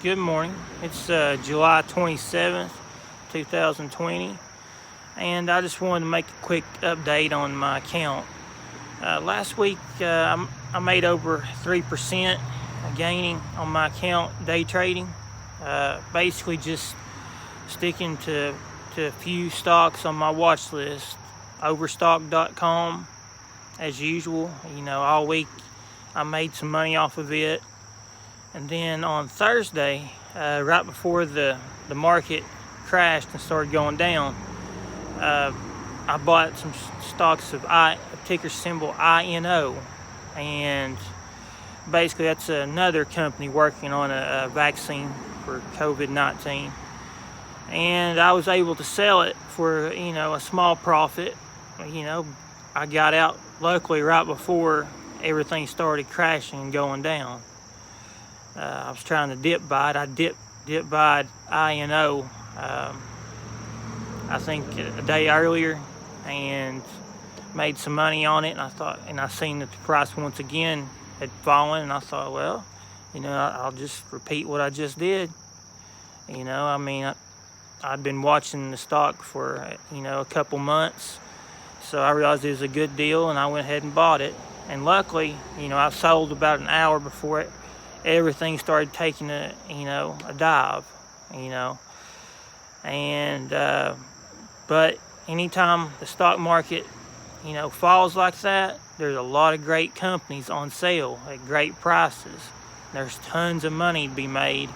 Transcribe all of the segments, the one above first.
Good morning. It's July 27th, 2020, and I just wanted to make a quick update on my account. Last week, I made over 3% gaining on my account day trading. Basically, just sticking to a few stocks on my watch list. Overstock.com, as usual. All week I made some money off of it. And then on Thursday, right before the market crashed and started going down, I bought some stocks of ticker symbol INO. And basically that's another company working on a vaccine for COVID-19. And I was able to sell it for, a small profit. I got out luckily right before everything started crashing and going down. I was trying to dip buy it. I dip buy INO, I think a day earlier, and made some money on it. And I seen that the price once again had fallen, and I thought, well, I'll just repeat what I just did. I'd been watching the stock for a couple months, so I realized it was a good deal, and I went ahead and bought it. And luckily, I sold about an hour before everything started taking a dive, and but anytime the stock market falls like that, there's a lot of great companies on sale at great prices. There's tons of money to be made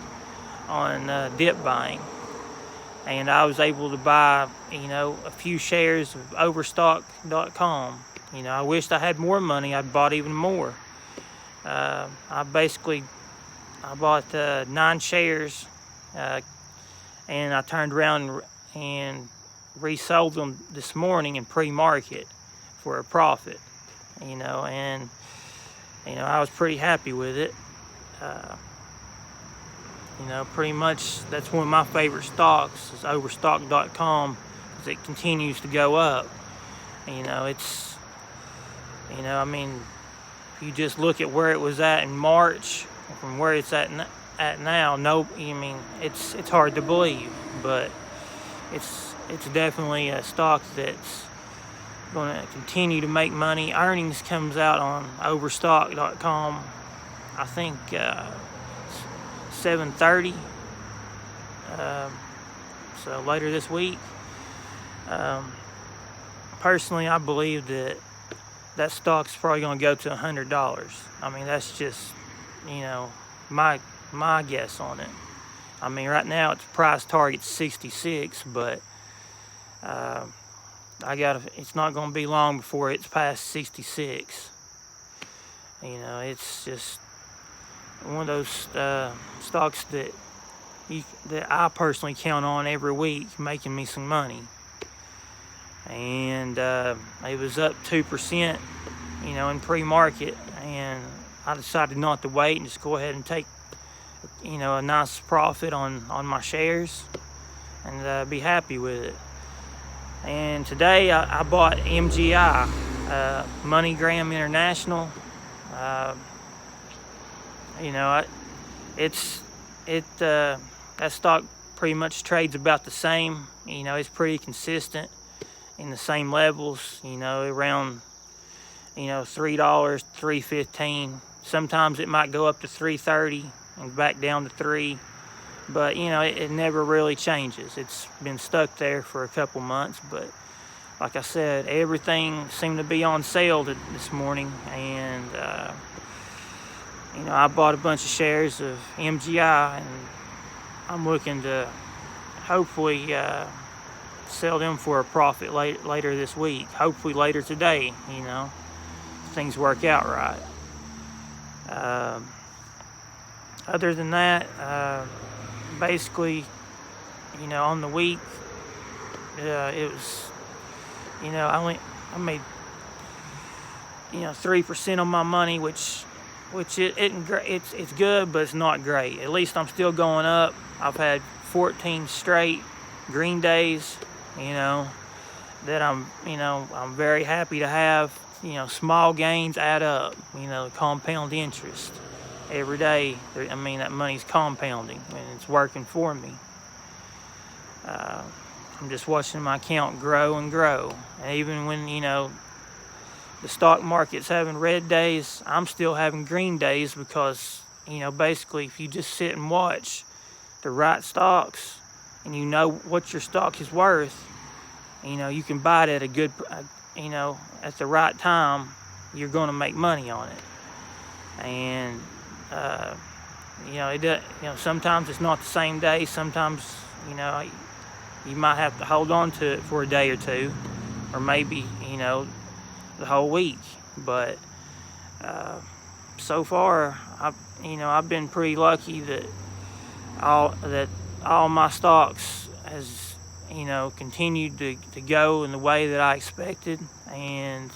on dip buying, and I was able to buy a few shares of Overstock.com. I wished I had more money. I'd bought even more. I bought 9 shares, and I turned around and resold them this morning in pre-market for a profit, and I was pretty happy with it. Pretty much that's one of my favorite stocks is Overstock.com, because it continues to go up. If you just look at where it was at in March from where it's at now, it's hard to believe, but it's definitely a stock that's going to continue to make money. Earnings comes out on Overstock.com, I think 7:30, so later this week. Personally, I believe that stock's probably going to go to $100. That's just my guess on it. Right now its price target's 66, but it's not going to be long before it's past 66. It's just one of those stocks that I personally count on every week, making me some money. And it was up 2%, in pre-market, and I decided not to wait and just go ahead and take, a nice profit on my shares and be happy with it. And today I bought MGI, MoneyGram International. That stock pretty much trades about the same. It's pretty consistent in the same levels, around $3, $3.15. Sometimes it might go up to $3.30 and back down to $3, but it never really changes. It's been stuck there for a couple months, but like I said, everything seemed to be on sale this morning, and I bought a bunch of shares of MGI, and I'm looking to hopefully sell them for a profit later this week. Hopefully later today, if things work out right. Other than that, basically, on the week, it was, I made, 3% on my money, which it's good, but it's not great. At least I'm still going up. I've had 14 straight green days, that I'm very happy to have. Small gains add up, compound interest. every day. I mean, that money's compounding and it's working for me. I'm just watching my account grow and grow. And even when, the stock market's having red days, I'm still having green days because, basically if you just sit and watch the right stocks and you know what your stock is worth, you can buy it at a good, at the right time, you're going to make money on it. And, sometimes it's not the same day. Sometimes, you might have to hold on to it for a day or two, or maybe, the whole week. But so far, I've been pretty lucky that all my stocks has, continued to go in the way that I expected, and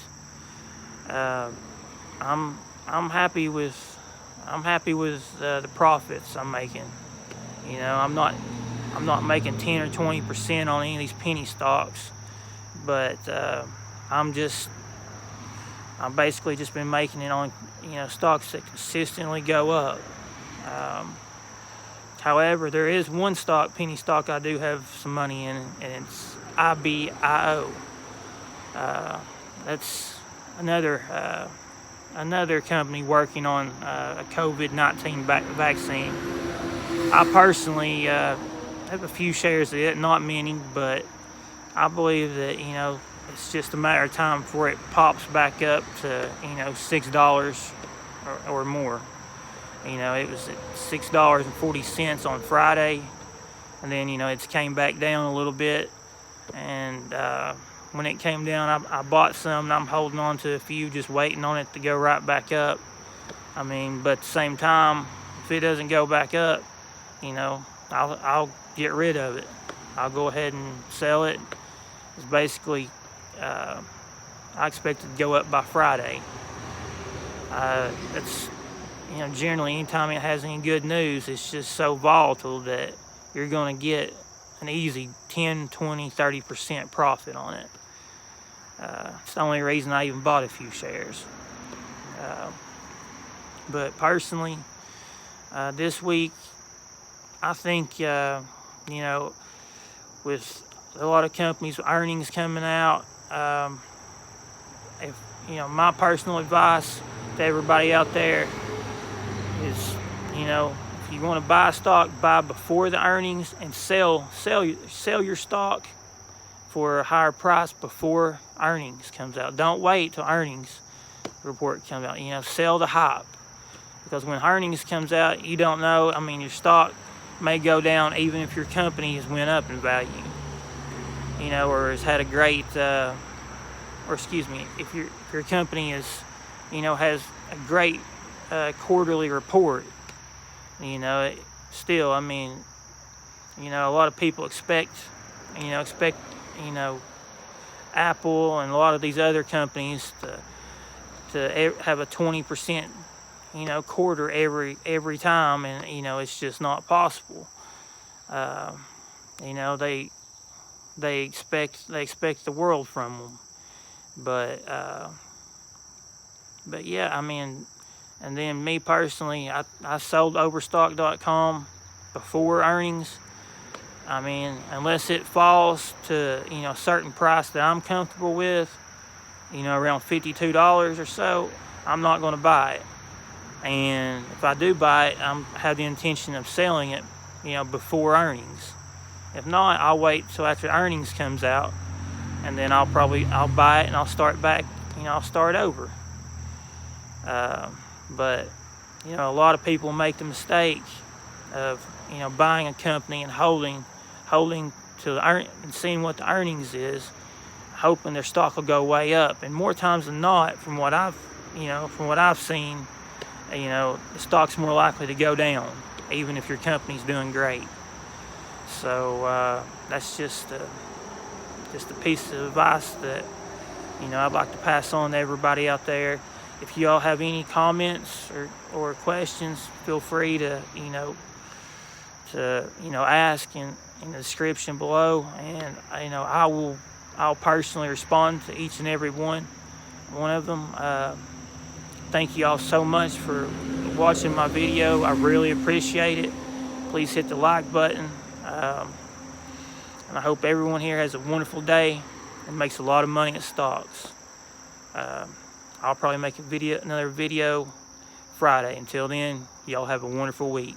I'm happy with the profits I'm making. I'm not making 10 or 20% on any of these penny stocks, but I've basically just been making it on stocks that consistently go up. However, there is one penny stock I do have some money in, and it's IBIO. That's another company working on a COVID-19 vaccine. I personally have a few shares of it, not many, but I believe that it's just a matter of time before it pops back up to $6 or more. It was at $6.40 on Friday, and then it's came back down a little bit, and when it came down, I bought some, and I'm holding on to a few, just waiting on it to go right back up. But at the same time, if it doesn't go back up, I'll get rid of it. I'll go ahead and sell it. It's basically, I expect it to go up by Friday. That's, generally anytime it has any good news, it's just so volatile that you're going to get an easy 10, 20, 30% profit on it. It's the only reason I even bought a few shares. But personally, this week, I think, with a lot of companies' earnings coming out, my personal advice to everybody out there is, if you want to buy a stock, buy before the earnings, and sell your stock for a higher price before earnings comes out. Don't wait till earnings report comes out. Sell the hype, because when earnings comes out, you don't know. Your stock may go down even if your company has went up in value, or has had a great, if your company has a great quarterly report. Still, a lot of people expect Apple and a lot of these other companies to have a 20% quarter every time, and it's just not possible. They expect the world from them, but yeah, and then me personally, I sold Overstock.com before earnings. Unless it falls to a certain price that I'm comfortable with, around $52 or so, I'm not going to buy it. And if I do buy it, I have the intention of selling it, before earnings. If not, I'll wait till after earnings comes out, and then I'll buy it and I'll start back. I'll start over. But a lot of people make the mistake of buying a company and holding to and seeing what the earnings is, hoping their stock will go way up. And more times than not, from what I've seen, the stock's more likely to go down, even if your company's doing great. So that's just a piece of advice that I'd like to pass on to everybody out there. If you all have any comments or questions, feel free to ask in the description below, and I'll personally respond to each and every one of them. thank you all so much for watching my video. I really appreciate it. Please hit the like button. And I hope everyone here has a wonderful day and makes a lot of money at stocks. I'll probably make another video Friday. Until then, y'all have a wonderful week.